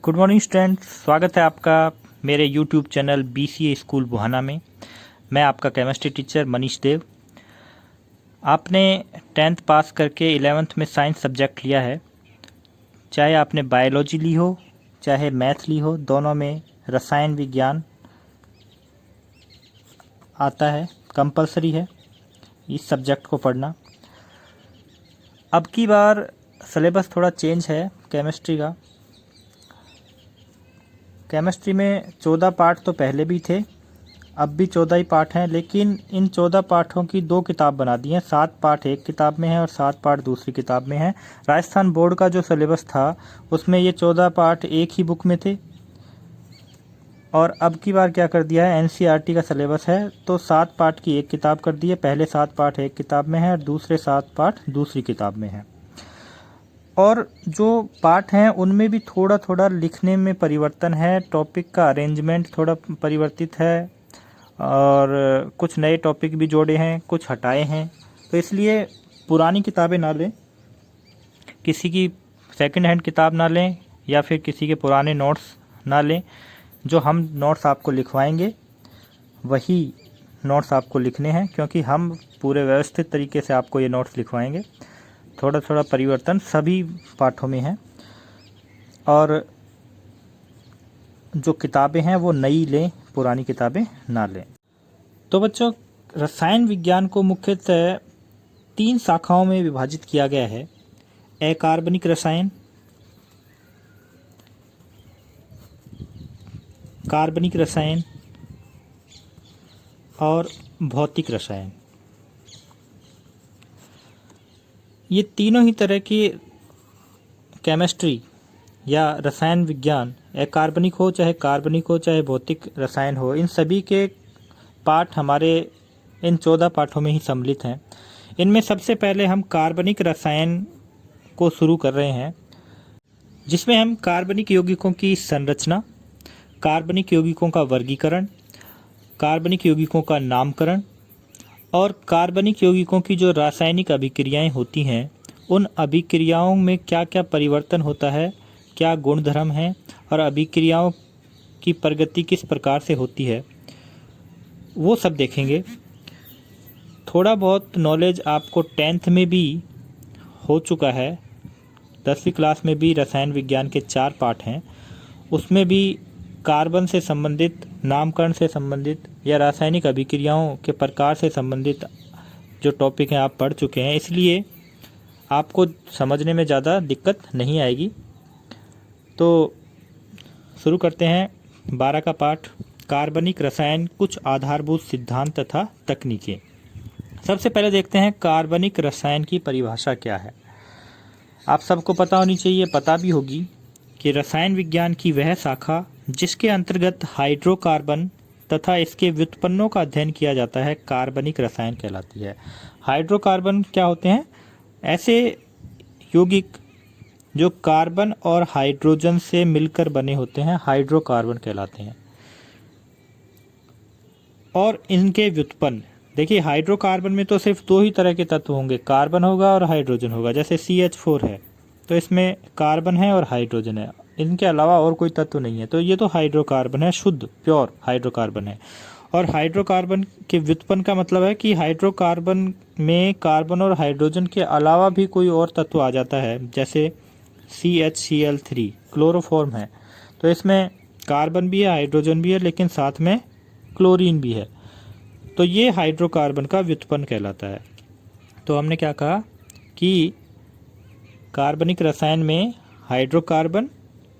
Good morning students, स्वागत है आपका मेरे YouTube channel BCA school Buhana में। मैं आपका केमिस्ट्री टीचर मनीष देव। आपने 10th पास करके 11th में साइंस सब्जेक्ट लिया है, चाहे आपने बायोलॉजी ली हो चाहे मैथ ली हो, दोनों में रसायन विज्ञान आता है, कंपलसरी है इस सब्जेक्ट को पढ़ना। अब की बार सिलेबस थोड़ा चेंज है केमिस्ट्री का। केमिस्ट्री में 14 पार्ट तो पहले भी थे, अब भी 14 ही पार्ट हैं, लेकिन इन 14 पार्टों की 2 किताब बना दी हैं। 7 पार्ट एक किताब में है और 7 पार्ट दूसरी किताब में है। राजस्थान बोर्ड का जो सिलेबस था उसमें ये 14 पार्ट एक ही बुक में थे, और अब की बार क्या कर दिया है, NCERT का सिलेबस है तो 7 पार्ट की एक किताब कर दी है। पहले 7 पार्ट एक किताब में है और दूसरे 7 पार्ट दूसरी किताब में है। और जो पार्ट हैं उनमें भी थोड़ा थोड़ा लिखने में परिवर्तन है, टॉपिक का अरेंजमेंट थोड़ा परिवर्तित है और कुछ नए टॉपिक भी जोड़े हैं, कुछ हटाए हैं। तो इसलिए पुरानी किताबें ना लें, किसी की सेकंड हैंड किताब ना लें या फिर किसी के पुराने नोट्स ना लें। जो हम नोट्स आपको लिखवाएंगे वही नोट्स आपको लिखने हैं, क्योंकि हम पूरे व्यवस्थित तरीके से आपको ये नोट्स लिखवाएंगे। थोड़ा थोड़ा परिवर्तन सभी पाठों में है, और जो किताबें हैं वो नई लें, पुरानी किताबें ना लें। तो बच्चों, रसायन विज्ञान को मुख्यतः 3 शाखाओं में विभाजित किया गया है: अकार्बनिक रसायन, कार्बनिक रसायन और भौतिक रसायन। ये तीनों ही तरह की केमिस्ट्री या रसायन विज्ञान, अकार्बनिक हो चाहे कार्बनिक हो चाहे भौतिक रसायन हो, इन सभी के पाठ हमारे इन 14 पाठों में ही सम्मिलित हैं। इनमें सबसे पहले हम कार्बनिक रसायन को शुरू कर रहे हैं, जिसमें हम कार्बनिक यौगिकों की संरचना, कार्बनिक यौगिकों का वर्गीकरण, कार्बनिक यौगिकों का नामकरण और कार्बनिक यौगिकों की जो रासायनिक अभिक्रियाएं होती हैं उन अभिक्रियाओं में क्या क्या परिवर्तन होता है, क्या गुणधर्म हैं और अभिक्रियाओं की प्रगति किस प्रकार से होती है, वो सब देखेंगे। थोड़ा बहुत नॉलेज आपको 10th में भी हो चुका है। 10वीं क्लास में भी रसायन विज्ञान के 4 पाठ हैं, उसमें भी कार्बन से संबंधित, नामकरण से संबंधित या रासायनिक अभिक्रियाओं के प्रकार से संबंधित जो टॉपिक हैं आप पढ़ चुके हैं, इसलिए आपको समझने में ज़्यादा दिक्कत नहीं आएगी। तो शुरू करते हैं 12 का पाठ, कार्बनिक रसायन, कुछ आधारभूत सिद्धांत तथा तकनीकें। सबसे पहले देखते हैं कार्बनिक रसायन की परिभाषा क्या है। आप सबको पता होनी चाहिए, पता भी होगी, कि रसायन विज्ञान की वह शाखा जिसके अंतर्गत हाइड्रोकार्बन तथा इसके व्युत्पन्नों का अध्ययन किया जाता है कार्बनिक रसायन कहलाती है। हाइड्रोकार्बन क्या होते हैं? ऐसे यौगिक जो कार्बन और हाइड्रोजन से मिलकर बने होते हैं, हाइड्रोकार्बन कहलाते हैं। और इनके व्युत्पन्न, देखिए हाइड्रोकार्बन में तो सिर्फ 2 ही तरह के तत्व होंगे, कार्बन होगा और हाइड्रोजन होगा। जैसे CH4 है तो इसमें कार्बन है और हाइड्रोजन है, इनके अलावा और कोई तत्व नहीं है, तो ये तो हाइड्रोकार्बन है, शुद्ध प्योर हाइड्रोकार्बन है। और हाइड्रोकार्बन के व्युत्पन्न का मतलब है कि हाइड्रोकार्बन में कार्बन और हाइड्रोजन के अलावा भी कोई और तत्व आ जाता है, जैसे CHCl3 क्लोरोफॉर्म है, तो इसमें कार्बन भी है, हाइड्रोजन भी है, लेकिन साथ में क्लोरीन भी है, तो ये हाइड्रोकार्बन का व्युत्पन्न कहलाता है। तो हमने क्या कहा कि कार्बनिक रसायन में हाइड्रोकार्बन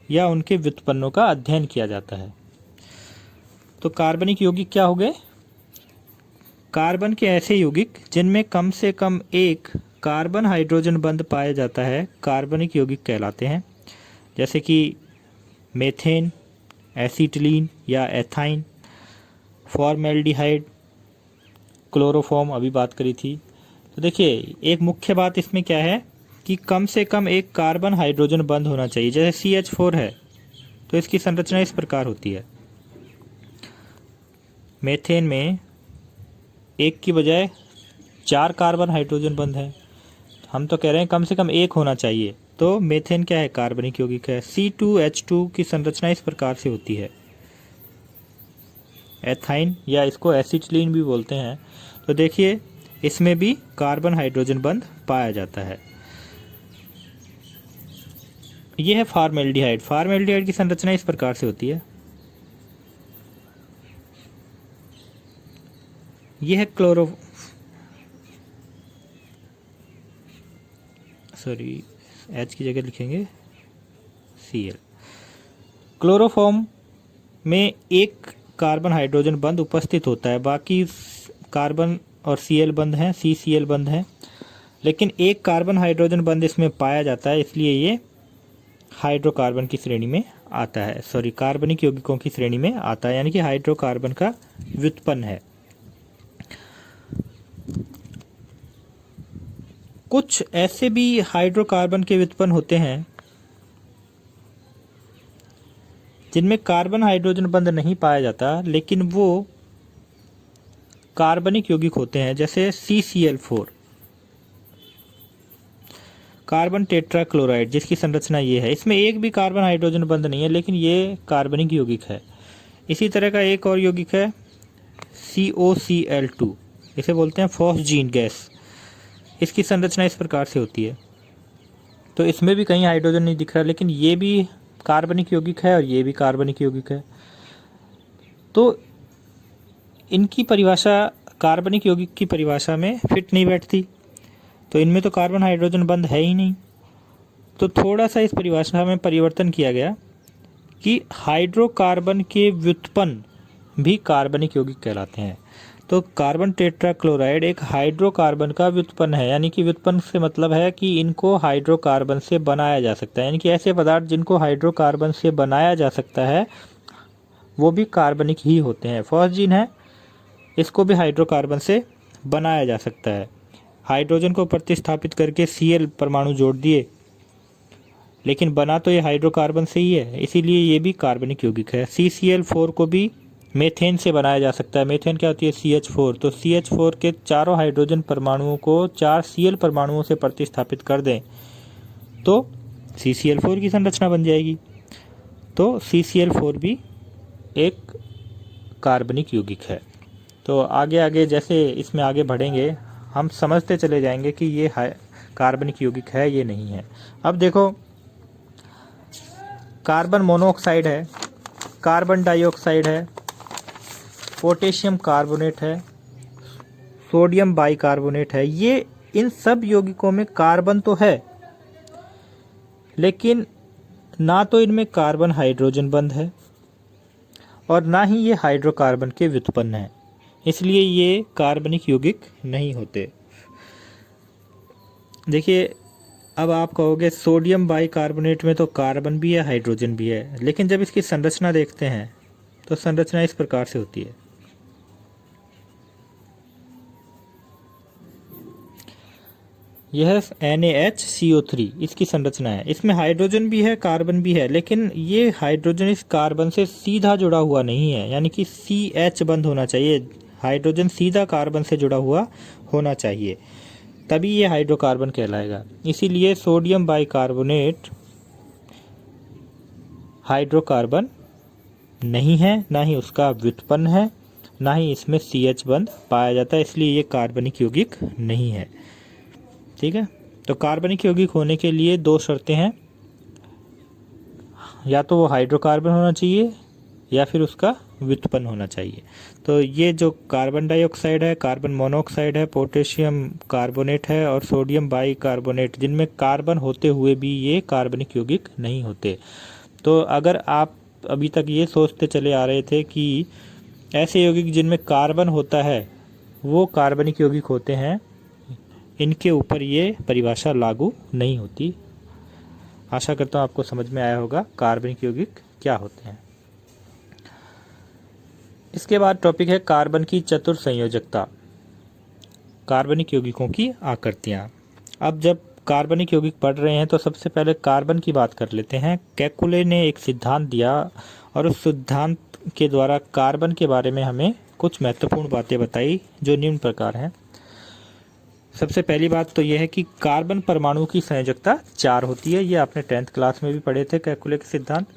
या उनके व्युत्पन्नों का अध्ययन किया जाता है। तो कार्बनिक यौगिक क्या हो गए? कार्बन के ऐसे यौगिक जिनमें कम से कम एक कार्बन हाइड्रोजन बंध पाया जाता है, कार्बनिक यौगिक कहलाते हैं। जैसे कि मेथेन, एसीटिलीन या एथाइन, फॉर्मेल्डिहाइड, क्लोरोफॉर्म अभी बात करी थी। तो देखिए, एक मुख्य बात इसमें क्या है कि कम से कम एक कार्बन हाइड्रोजन बंध होना चाहिए। जैसे CH4 है तो इसकी संरचना इस प्रकार होती है, मेथेन में एक की बजाय 4 कार्बन हाइड्रोजन बंध है। हम तो कह रहे हैं कम से कम एक होना चाहिए, तो मेथेन क्या है, कार्बनिक यौगिक है। C2H2 की संरचना इस प्रकार से होती है, एथाइन या इसको एसिटिलीन भी बोलते हैं। तो देखिए इसमें भी कार्बन हाइड्रोजन बंध पाया जाता है। यह है फॉर्मेल्डिहाइड। फॉर्मेल्डिहाइड की संरचना इस प्रकार से होती है, यह है H की जगह लिखेंगे Cl। क्लोरोफॉर्म में एक कार्बन हाइड्रोजन बंध उपस्थित होता है, बाकी कार्बन और Cl बंध हैं, CCl बंध हैं, लेकिन एक कार्बन हाइड्रोजन बंध इसमें पाया जाता है, इसलिए ये हाइड्रोकार्बन की श्रेणी में आता है, कार्बनिक यौगिकों की श्रेणी में आता है, यानी कि हाइड्रोकार्बन का व्युत्पन्न है। कुछ ऐसे भी हाइड्रोकार्बन के व्युत्पन्न होते हैं जिनमें कार्बन हाइड्रोजन बंध नहीं पाया जाता, लेकिन वो कार्बनिक यौगिक होते हैं, जैसे CCl4, कार्बन टेट्राक्लोराइड, जिसकी संरचना ये है। इसमें एक भी कार्बन हाइड्रोजन बंध नहीं है, लेकिन ये कार्बनिक यौगिक है। इसी तरह का एक और यौगिक है COCl2, इसे बोलते हैं फॉस्जीन गैस। इसकी संरचना इस प्रकार से होती है। तो इसमें भी कहीं हाइड्रोजन नहीं दिख रहा, लेकिन ये भी कार्बनिक यौगिक है और ये भी कार्बनिक यौगिक है। तो इनकी परिभाषा कार्बनिक यौगिक की परिभाषा में फिट नहीं बैठती, तो इनमें तो कार्बन हाइड्रोजन बंध है ही नहीं। तो थोड़ा सा इस परिभाषा में परिवर्तन किया गया कि हाइड्रोकार्बन के व्युत्पन्न भी कार्बनिक यौगिक कहलाते हैं। तो कार्बन टेट्राक्लोराइड एक हाइड्रोकार्बन का व्युत्पन्न है, यानी कि व्युत्पन्न से मतलब है कि इनको हाइड्रोकार्बन से बनाया जा सकता है, यानी कि ऐसे पदार्थ जिनको हाइड्रोकार्बन से बनाया जा सकता है वो भी कार्बनिक ही होते हैं। फॉस्जीन है, इसको भी हाइड्रोकार्बन से बनाया जा सकता है। हाइड्रोजन को प्रतिस्थापित करके Cl परमाणु जोड़ दिए, लेकिन बना तो ये हाइड्रोकार्बन से ही है, इसीलिए ये भी कार्बनिक यौगिक है। CCl4 को भी मेथेन से बनाया जा सकता है। मेथेन क्या होती है, CH4। तो CH4 के चारों हाइड्रोजन परमाणुओं को 4 Cl परमाणुओं से प्रतिस्थापित कर दें तो CCl4 की संरचना बन जाएगी। तो CCl4 भी एक कार्बनिक यौगिक है। तो आगे आगे जैसे इसमें आगे बढ़ेंगे हम समझते चले जाएंगे कि ये कार्बनिक यौगिक है, ये नहीं है। अब देखो, कार्बन मोनोऑक्साइड है, कार्बन डाइऑक्साइड है, पोटेशियम कार्बोनेट है, सोडियम बाइकार्बोनेट है। ये इन सब यौगिकों में कार्बन तो है, लेकिन ना तो इनमें कार्बन हाइड्रोजन बंध है और ना ही ये हाइड्रोकार्बन के व्युत्पन्न है, इसलिए ये कार्बनिक यौगिक नहीं होते। देखिए, अब आप कहोगे सोडियम बाइकार्बोनेट में तो कार्बन भी है, हाइड्रोजन भी है, लेकिन जब इसकी संरचना देखते हैं तो संरचना इस प्रकार से होती है। यह NaHCO3 इसकी संरचना है। इसमें हाइड्रोजन भी है, कार्बन भी है, लेकिन ये हाइड्रोजन इस कार्बन से सीधा जुड़ा हुआ नहीं है, यानी कि CH बंध होना चाहिए। हाइड्रोजन सीधा कार्बन से जुड़ा हुआ होना चाहिए, तभी ये हाइड्रोकार्बन कहलाएगा। इसीलिए सोडियम बाइकार्बोनेट हाइड्रोकार्बन नहीं है, ना ही उसका व्युत्पन्न है, ना ही इसमें CH बंध पाया जाता है, इसलिए ये कार्बनिक यौगिक नहीं है। ठीक है, तो कार्बनिक यौगिक होने के लिए दो शर्तें हैं, या तो वो हाइड्रोकार्बन होना चाहिए या फिर उसका व्युत्पन्न होना चाहिए। तो ये जो कार्बन डाइऑक्साइड है, कार्बन मोनोऑक्साइड है, पोटेशियम कार्बोनेट है और सोडियम बाइकार्बोनेट, जिनमें कार्बन होते हुए भी ये कार्बनिक यौगिक नहीं होते। तो अगर आप अभी तक ये सोचते चले आ रहे थे कि ऐसे यौगिक जिनमें कार्बन होता है वो कार्बनिक यौगिक होते हैं, इनके ऊपर ये परिभाषा लागू नहीं होती। आशा करता हूँ आपको समझ में आया होगा कार्बनिक यौगिक क्या होते हैं। इसके बाद टॉपिक है कार्बन की चतुर संयोजकता, कार्बनिक यौगिकों की आकृतियाँ। अब जब कार्बनिक यौगिक पढ़ रहे हैं तो सबसे पहले कार्बन की बात कर लेते हैं। केकुले ने एक सिद्धांत दिया और उस सिद्धांत के द्वारा कार्बन के बारे में हमें कुछ महत्वपूर्ण बातें बताई, जो निम्न प्रकार हैं। सबसे पहली बात तो यह है कि कार्बन परमाणु की संयोजकता 4 होती है। ये आपने 10th क्लास में भी पढ़े थे, कैलकुले के सिद्धांत।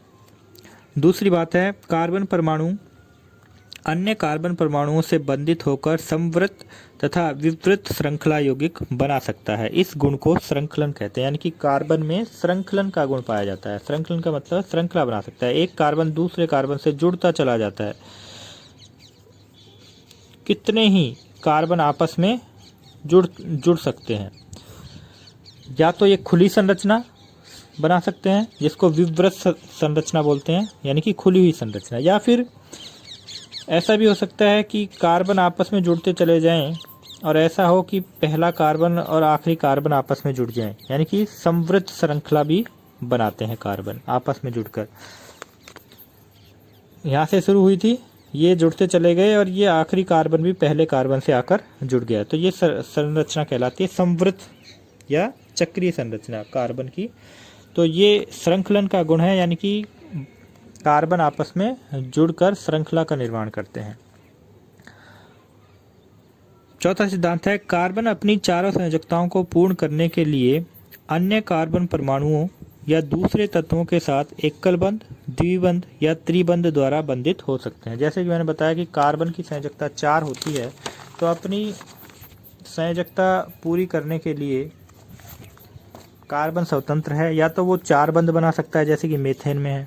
दूसरी बात है, कार्बन परमाणु अन्य कार्बन परमाणुओं से बंधित होकर समवृत्त तथा विवृत श्रृंखला यौगिक बना सकता है। इस गुण को श्रृंखलन कहते हैं, यानी कि कार्बन में श्रृंखलन का गुण पाया जाता है। श्रृंखलन का मतलब श्रृंखला बना सकता है, एक कार्बन दूसरे कार्बन से जुड़ता चला जाता है। कितने ही कार्बन आपस में जुड़ सकते हैं। या तो ये खुली संरचना बना सकते हैं जिसको विवृत संरचना बोलते हैं, यानी कि खुली हुई संरचना, या फिर ऐसा भी हो सकता है कि कार्बन आपस में जुड़ते चले जाएं और ऐसा हो कि पहला कार्बन और आखिरी कार्बन आपस में जुड़ जाएं, यानी कि समवृत्त श्रृंखला भी बनाते हैं कार्बन आपस में जुड़कर। यहाँ से शुरू हुई थी, ये जुड़ते चले गए और ये आखिरी कार्बन भी पहले कार्बन से आकर जुड़ गया, तो ये संरचना कहलाती है समवृत्त या चक्रीय संरचना कार्बन की। तो ये श्रृंखलन का गुण है, यानी कि कार्बन आपस में जुड़कर श्रृंखला का निर्माण करते हैं। चौथा सिद्धांत है, कार्बन अपनी चारों संयोजकताओं को पूर्ण करने के लिए अन्य कार्बन परमाणुओं या दूसरे तत्वों के साथ एकल बंध, द्विबंध या त्रिबंध द्वारा बंधित हो सकते हैं। जैसे कि मैंने बताया कि कार्बन की संयोजकता 4 होती है, तो अपनी संयोजकता पूरी करने के लिए कार्बन स्वतंत्र है, या तो वो 4 बंध बना सकता है जैसे कि मीथेन में है,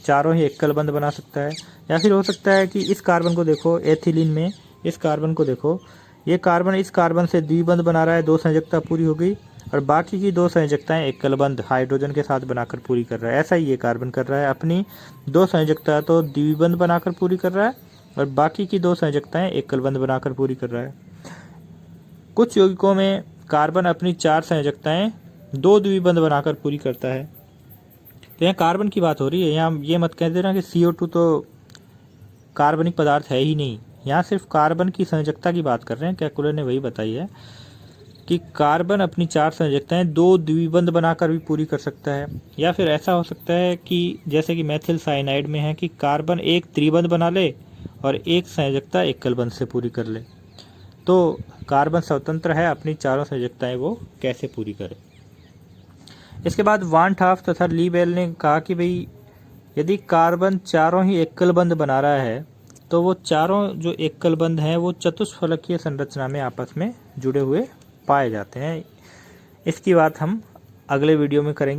चारों ही एकल बंध बना सकता है, या फिर हो सकता है कि इस कार्बन को देखो, एथिलीन में इस कार्बन को देखो, ये कार्बन इस कार्बन से द्विबंध बना रहा है, 2 संयोजकता पूरी हो गई, और बाकी की 2 संयोजकताएं एकल बंध हाइड्रोजन के साथ बनाकर पूरी कर रहा है। ऐसा ही ये कार्बन कर रहा है, अपनी 2 संयोजकता तो द्विबंध बनाकर पूरी कर रहा है और बाकी की 2 संयोजकताएं एकल बंध बनाकर पूरी कर रहा है। कुछ यौगिकों में कार्बन अपनी 4 संयोजकताएं 2 द्विबंध बनाकर पूरी करता है। तो यहाँ कार्बन की बात हो रही है, यहाँ ये मत कह देना कि CO2 तो कार्बनिक पदार्थ है ही नहीं। यहाँ सिर्फ कार्बन की संयोजकता की बात कर रहे हैं, कैलकुलर ने वही बताई है कि कार्बन अपनी 4 संयोजकताएं 2 द्विबंध बनाकर भी पूरी कर सकता है, या फिर ऐसा हो सकता है कि जैसे कि मेथिल साइनाइड में है कि कार्बन एक त्रिबंध बना ले और एक संयोजकता एकल बंध से पूरी कर ले। तो कार्बन स्वतंत्र है, अपनी चारों संयोजकताएं वो कैसे पूरी करे। इसके बाद वान ठाफ तथा लीबेल ने कहा कि भाई यदि कार्बन चारों ही एकल बंध बना रहा है तो वो चारों जो एकल बंध हैं वो चतुष्फलकीय संरचना में आपस में जुड़े हुए पाए जाते हैं। इसकी बात हम अगले वीडियो में करेंगे।